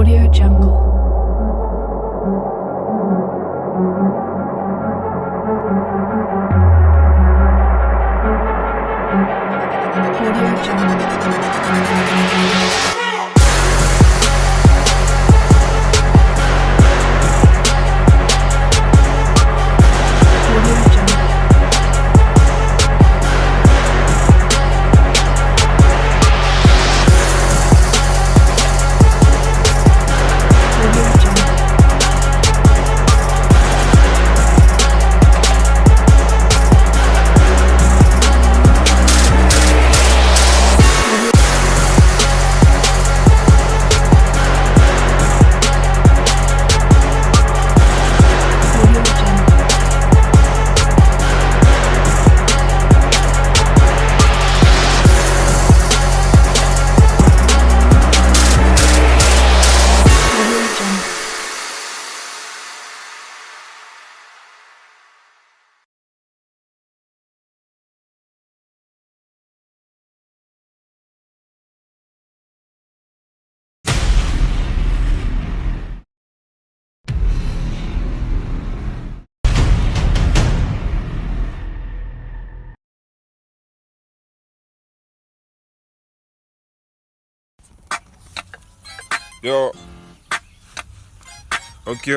Audio Jungle. Audio Jungle. Yo. Ok.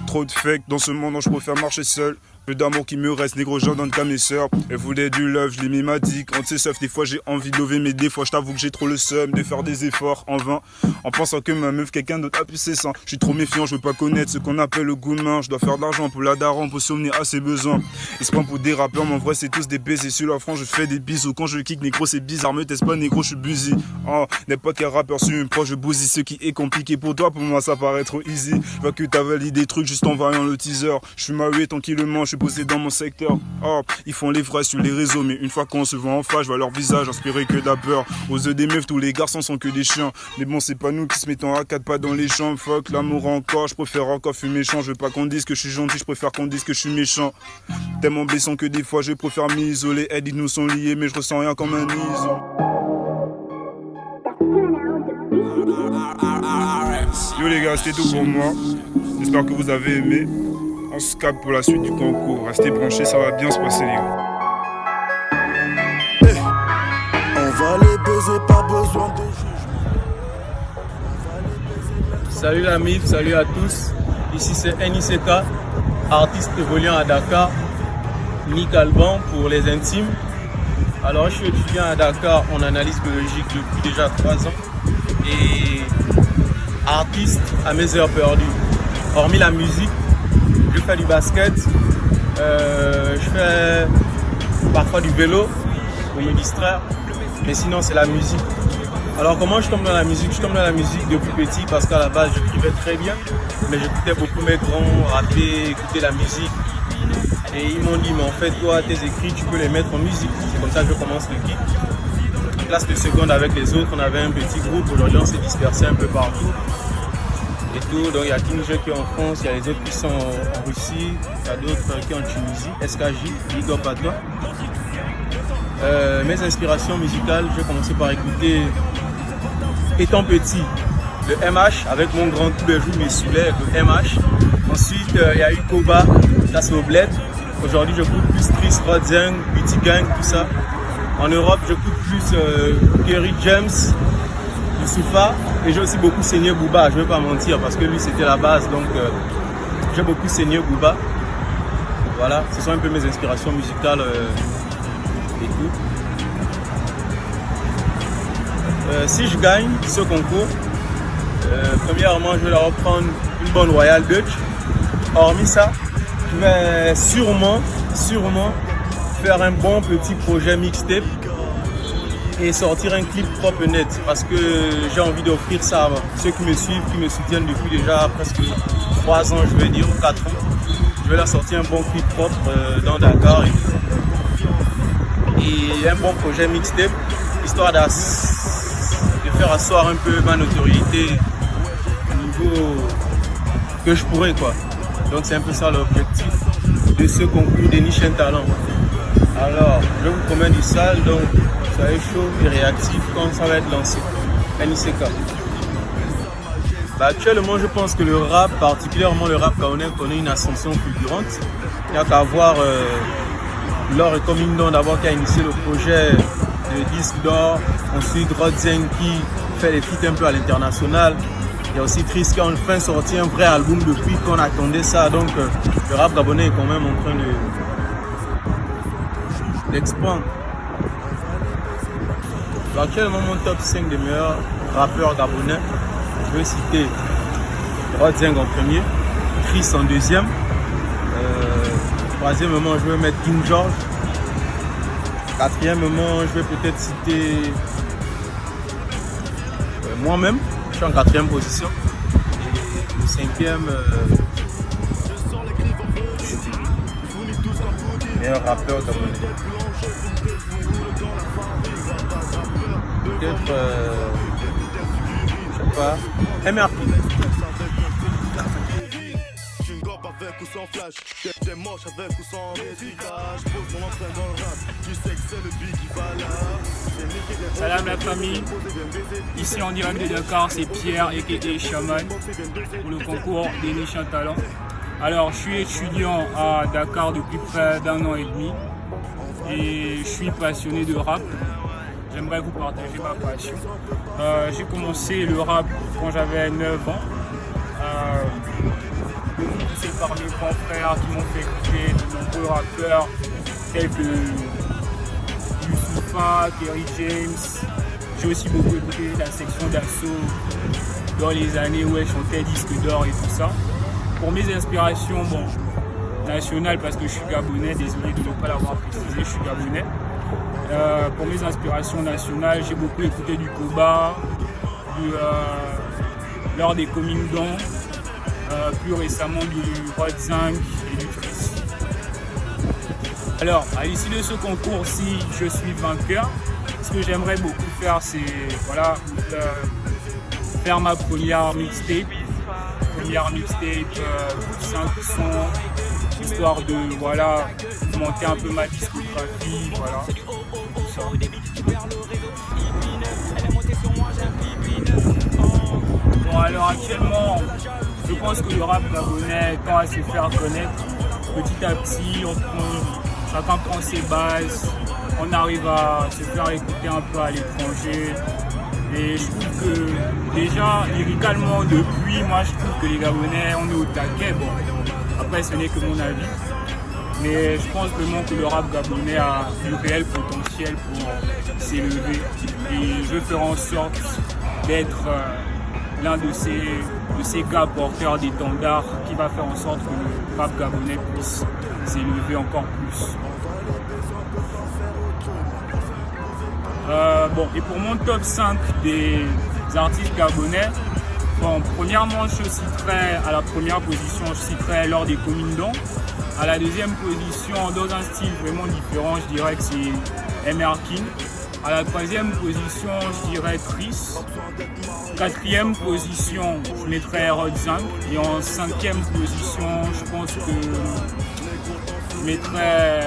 Trop de fake dans ce monde, je préfère marcher seul. Peu d'amour qui me reste, négro, j'en donne qu'à mes sœurs. Elle voulait du love, je l'ai mis ma dick. On sait sauf des fois j'ai envie de lever, mais des fois je t'avoue que j'ai trop le seum de faire des efforts en vain. En pensant que ma meuf, quelqu'un d'autre a pu ses seins. Je suis trop méfiant, je veux pas connaître ce qu'on appelle le goût de main. Je dois faire de l'argent pour la daronne, pour souvenir à ses besoins. Ils se prennent pour des rappeurs, mais en vrai c'est tous des baisers. Sur la France, je fais des bisous. Quand je kick, négro, c'est bizarre. Me teste pas, négro, je suis busy. Oh, n'est pas qu'un rappeur sur une proche, je bousille. Ce qui est compliqué pour toi, pour moi ça paraît trop easy. Je vois que t'as validé des trucs juste en voyant le teaser. Je suis maoué tranquillement, je suis posé dans mon secteur. Oh, ils font les vrais sur les réseaux, mais une fois qu'on se voit en face, je vois leur visage inspiré que de la peur. Aux yeux des meufs, tous les garçons sont que des chiens. Mais bon, c'est pas nous qui se mettons à quatre pas dans les champs. Fuck l'amour encore, je préfère encore fumer méchant. Je veux pas qu'on dise que je suis gentil, je préfère qu'on dise que je suis méchant. Tellement blessant que des fois je préfère m'isoler. Elles disent nous sont liés, mais je ressens rien comme un iso. Yo les gars, c'était tout pour moi. J'espère que vous avez aimé. On se capte pour la suite du concours. Restez branchés, ça va bien se passer les gars. Hey, on va les baiser, pas besoin de jugement. Salut la MIF, salut à tous. Ici c'est NICK, artiste évoluant à Dakar. Nick Alban pour les intimes. Alors je suis étudiant à Dakar en analyse biologique depuis déjà 3 ans. Et artiste à mes heures perdues. Hormis la musique, je fais du basket, je fais parfois du vélo pour me distraire, mais sinon c'est la musique. Alors comment je tombe dans la musique? Je tombe dans la musique depuis petit parce qu'à la base j'écrivais très bien, mais j'écoutais beaucoup mes grands rapper, écouter la musique. Et ils m'ont dit, mais en fait toi tes écrits tu peux les mettre en musique. C'est comme ça que je commence le kick. En classe de seconde avec les autres, on avait un petit groupe, aujourd'hui on s'est dispersé un peu partout. Et tout. Donc il y a King J qui est en France, il y a les autres qui sont en Russie, il y a d'autres qui sont en Tunisie, SKJ, big up à toi. Mes inspirations musicales, j'ai commencé par écouter, étant petit, le MH avec mon grand coup de joue, mes soulets, le MH. Ensuite il y a eu Koba, ça c'est au Bled. Aujourd'hui j'écoute plus Chris Rodzeng, Beauty Gang, tout ça. En Europe j'écoute plus Kerry James, Youssoufa, et j'ai aussi beaucoup saigné Booba, je ne vais pas mentir parce que lui c'était la base, donc j'ai beaucoup saigné Booba. Voilà, ce sont un peu mes inspirations musicales et tout. Si je gagne ce concours, premièrement je vais leur prendre une bonne Royal Dutch. Hormis ça, je vais sûrement faire un bon petit projet mixtape et sortir un clip propre net parce que j'ai envie d'offrir ça à ceux qui me suivent, qui me soutiennent depuis déjà presque 3 ans, je vais dire, 4 ans. Je vais leur sortir un bon clip propre dans Dakar et un bon projet mixtape, histoire de faire asseoir un peu ma notoriété au niveau que je pourrais quoi. Donc c'est un peu ça l'objectif de ce concours des niches talents. Alors je vous promets du sale, donc soyez chaud et réactif quand ça va être lancé. NICK. Bah, actuellement, je pense que le rap, particulièrement le rap gaonais, connaît une ascension fulgurante. Il n'y a qu'à voir Laure et Coming Down d'abord qui a initié le projet de disque d'or. Ensuite, Rod Zeng qui fait les feats un peu à l'international. Il y a aussi Chris qui a enfin sorti un vrai album depuis qu'on attendait ça. Donc, le rap gabonais est quand même en train d'expandre. Actuellement, mon top 5 des meilleurs rappeurs gabonais. Je vais citer Rod Zeng en premier, Chris en deuxième. Troisièmement, je vais mettre King George. Quatrièmement, je vais peut-être citer moi-même. Je suis en quatrième position. Et le cinquième, meilleur rappeur gabonais. Peut-être, je sais pas, MRP. Avec ou sans flash, t'es moche avec ou sans maîtrisage. Pose mon empreinte dans le rap, tu sais que c'est le beat qui va là. Salam la famille, ici en direct de Dakar, c'est Pierre et Shaman pour le concours des niches en talent. Alors je suis étudiant à Dakar depuis près d'1 an et demi et je suis passionné de rap. J'aimerais vous partager ma passion. J'ai commencé le rap quand j'avais 9 ans. C'est par mes grands frères qui m'ont fait écouter de nombreux rappeurs tels que Youssoupha, Kerry James. J'ai aussi beaucoup écouté la section d'assaut dans les années où elle chantait disque d'or et tout ça. Pour mes inspirations, bon, nationales parce que je suis gabonais, désolé de ne pas l'avoir précisé, je suis gabonais. Pour mes inspirations nationales, j'ai beaucoup écouté du Koba, lors des Coming Down. Plus récemment du Rod Zeng et du Chris. Alors, à l'issue de ce concours, si je suis vainqueur, ce que j'aimerais beaucoup faire, c'est voilà, faire ma première mixtape. 5 sons, histoire de voilà, monter un peu ma discographie, voilà, tout ça. Bon, alors actuellement, je pense que le rap gabonais tend à se faire connaître petit à petit, chacun prend ses bases, on arrive à se faire écouter un peu à l'étranger. Et je trouve que déjà, lyricalement, depuis, moi je trouve que les Gabonais, on est au taquet. Bon, après ce n'est que mon avis. Mais je pense vraiment que le rap gabonais a du réel potentiel pour s'élever. Et je veux faire en sorte d'être l'un de ces gars porteurs d'étendards qui va faire en sorte que le rap gabonais puisse s'élever encore plus. Bon, et pour mon top 5 des artistes gabonais, bon, premièrement, je citerai à la première position, je citerai Laure des Coming Down. À la deuxième position, dans un style vraiment différent, je dirais que c'est MRK. À la troisième position, je dirais Tris. Quatrième position, je mettrais Rod Zeng. Et en cinquième position, je pense que je mettrais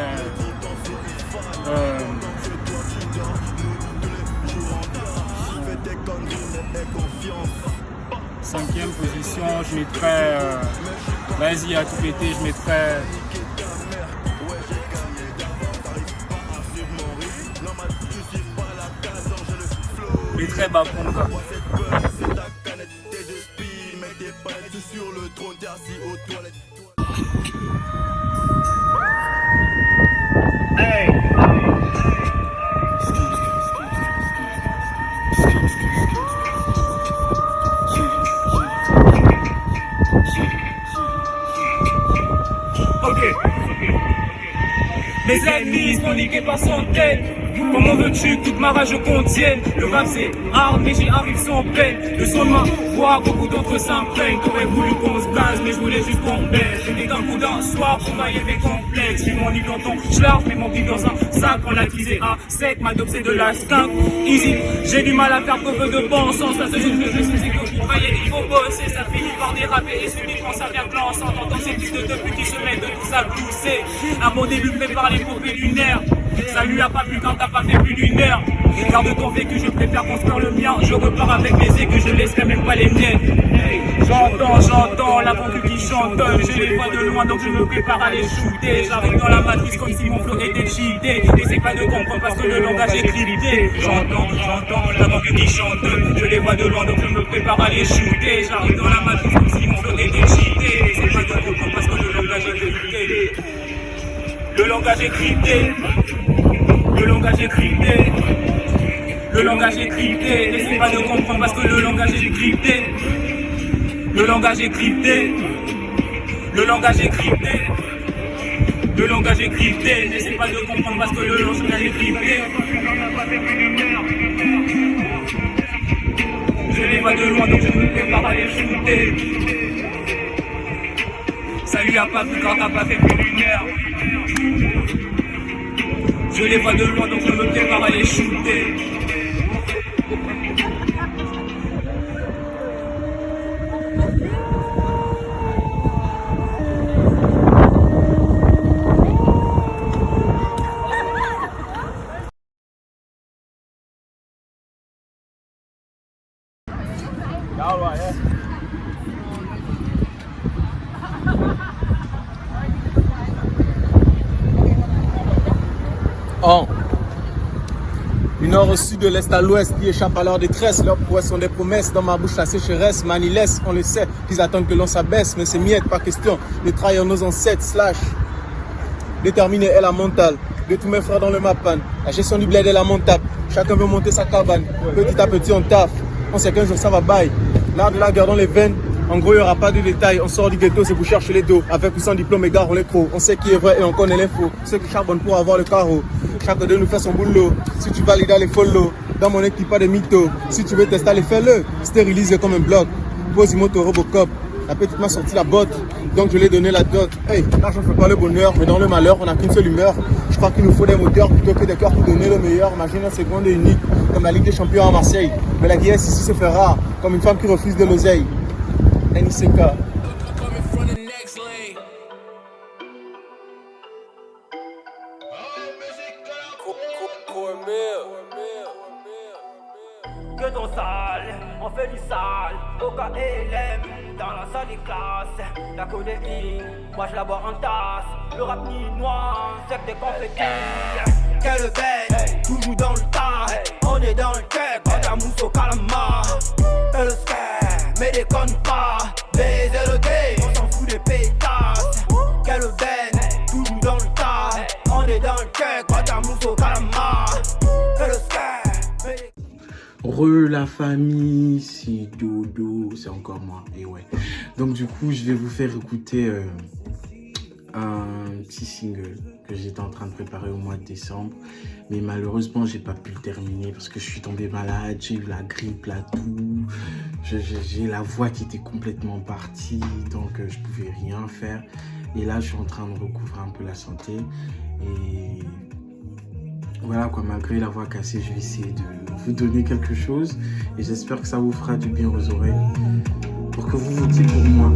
cinquième position, je mettrais vas-y à tout péter, je mettrais Bakonga. Hey. Ok. Mes ennemis sont niqués par centaines. Comment veux-tu que toute ma rage contienne? Le rap c'est hard mais j'y arrive sans peine. Le son de ma voix, beaucoup d'autres s'imprègnent. T'aurais voulu qu'on se blase mais je voulais juste qu'on baisse. Je n'ai qu'un coup d'un soir pour mailler mes complexes. J'ai mon livre dans ton schlarf, mais mon livre dans un sac. On l'a utilisé à sec, ma dope c'est de la skunk. Easy, j'ai du mal à faire preuve de bon sens. Ça se juste que je sais que pour travailler il faut bosser. Ça finit par déraper et celui quand ça vient blanc. S'entendant ces types de depuis qui se mettent de tout ça glousser. Un bon début fait par l'épopée lunaire. Ça lui a pas plu quand t'as pas fait plus d'une heure. Garde ton vécu, je préfère construire le mien. Je repars avec mes aigus, je laisserai même pas les miennes. J'entends la concu qui chante. Je les vois de loin donc je me prépare à les shooter. J'arrive dans la matrice comme si mon flow était cheaté. N'essaie pas de comprendre parce que le langage est crypté. J'entends la concu qui chante. Je les vois de loin donc je me prépare à les shooter. J'arrive dans la matrice comme si mon flow était cheaté. N'essaie pas de comprendre parce que le langage est crypté. Le langage est crypté. Le langage est crypté. Le langage est crypté. N'essaie pas de comprendre parce que le langage est crypté. Le langage est crypté. Le langage est crypté. Le langage est crypté. N'essaie pas de comprendre parce que le langage est crypté. Je les vois de loin donc je me prépare à les shooter. Ça lui a pas plu quand t'as pas fait plus d'une heure. Je les vois de loin donc je me prépare à les shooter. Du nord au sud, de l'est à l'ouest, qui échappent à leur détresse. Leurs prouesses sont des promesses. Dans ma bouche, la sécheresse manilesse. On le sait, qu'ils attendent que l'on s'abaisse. Mais c'est miette, pas question de trahir nos ancêtres. Slash. Déterminé est la mentale. De tous mes frères dans le mapan. La gestion du bled est lamentable. Chacun veut monter sa cabane. Petit à petit, on taffe. On sait qu'un jour, ça va bail. L'art de la guerre dans les veines. En gros, il n'y aura pas de détails. On sort du ghetto, c'est pour chercher les dos. Avec ou sans diplôme, égare, on les crocs. On sait qui est vrai et on connaît l'info. Ceux qui charbonnent pour avoir le carreau. Chacun de nous fait son boulot. Si tu valides, les follow. Dans mon équipe, pas de mythos. Si tu veux tester, allez, fais-le. Stérilise comme un bloc. Quasimoto Robocop. La petite m'a sorti la botte. Donc je lui ai donné la dot. Hey, l'argent fait pas le bonheur. Mais dans le malheur, on n'a qu'une seule humeur. Je crois qu'il nous faut des moteurs plutôt que des cœurs pour donner le meilleur. Imagine un seconde et unique. Comme la Ligue des Champions à Marseille. Mais la guerre ici se fait rare. Comme une femme qui refuse de l'oseille. NICK. Que ton sale, on fait du sale, au KLM, dans la salle des classes, la codéine, moi je la bois en tasse, le rap ninois, c'est des confettis. Quelle bête, toujours dans le tas, on est dans le check, on a mousse au calamar, et le scare, mais déconne pas, baiser le game, on s'en fout des pétasses. Quelle bête, toujours dans le tas, on est dans le check, on a mousse au calamar, et le scare, mais déconne. La famille, c'est Dodo, c'est encore moi, et ouais. Donc du coup, je vais vous faire écouter un petit single que j'étais en train de préparer au mois de décembre. Mais malheureusement, j'ai pas pu le terminer parce que je suis tombé malade, j'ai eu la grippe, la toux. J'ai la voix qui était complètement partie, donc je pouvais rien faire. Et là, je suis en train de recouvrer un peu la santé. Et voilà quoi, malgré la voix cassée, je vais essayer de vous donner quelque chose et j'espère que ça vous fera du bien aux oreilles pour que vous votiez pour moi.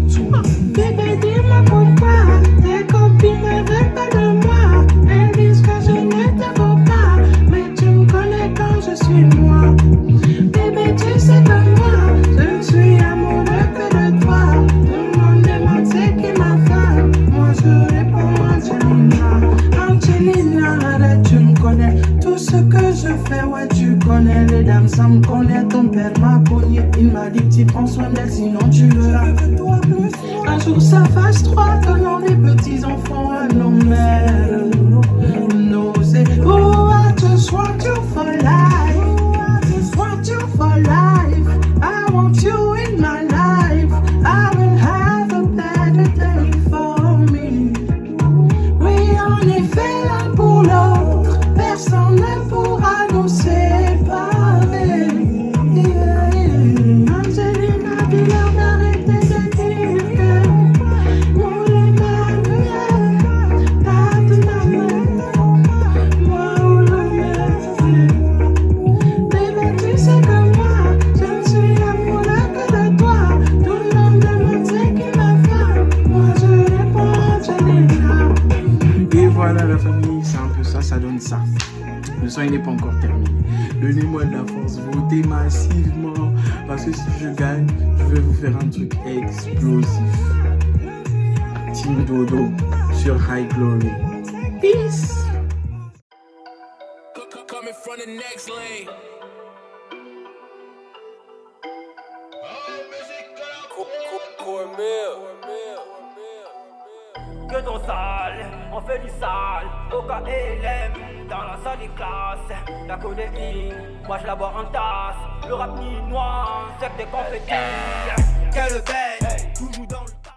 Bébé, dis-moi pourquoi tes copines ne veulent pas de moi. Elles disent que je ne te vaux pas, mais tu me connais quand je suis moi. Bébé, tu sais que moi, je ne suis amoureux que de toi. Tout le monde demande ce qui m'a fait. Moi je réponds Angelina. Angelina, arrête, tu me connais. Tout ce que je fais, ouais, tu connais. Les dames, ça me connaît. Ton père m'a cogné. Il m'a dit que tu prends soin d'elle, sinon tu verras que toi plus. Un jour, ça fasse 3 donnant des petits enfants à nos mères. Nausée. Oh, I just want you for life. I just want you for life. I want you in my life. I will have a better day for me. Oui, on est fait l'un pour l'autre. Personne ne pourra nous séparer. Angelina, dis-leur d'arrêter de dire que mon aimant il n'est pas encore terminé. Donnez-moi de la force, votez massivement. Parce que si je gagne, je vais vous faire un truc explosif. Team Dodo sur High Glory. Peace! Coming from the next lane. Que ton sale, on fait du sale, au KLM, dans la salle des classes, la codéine, moi je la bois en tasse, le rap ninois, c'est que des confettis, quelle bête, toujours dans le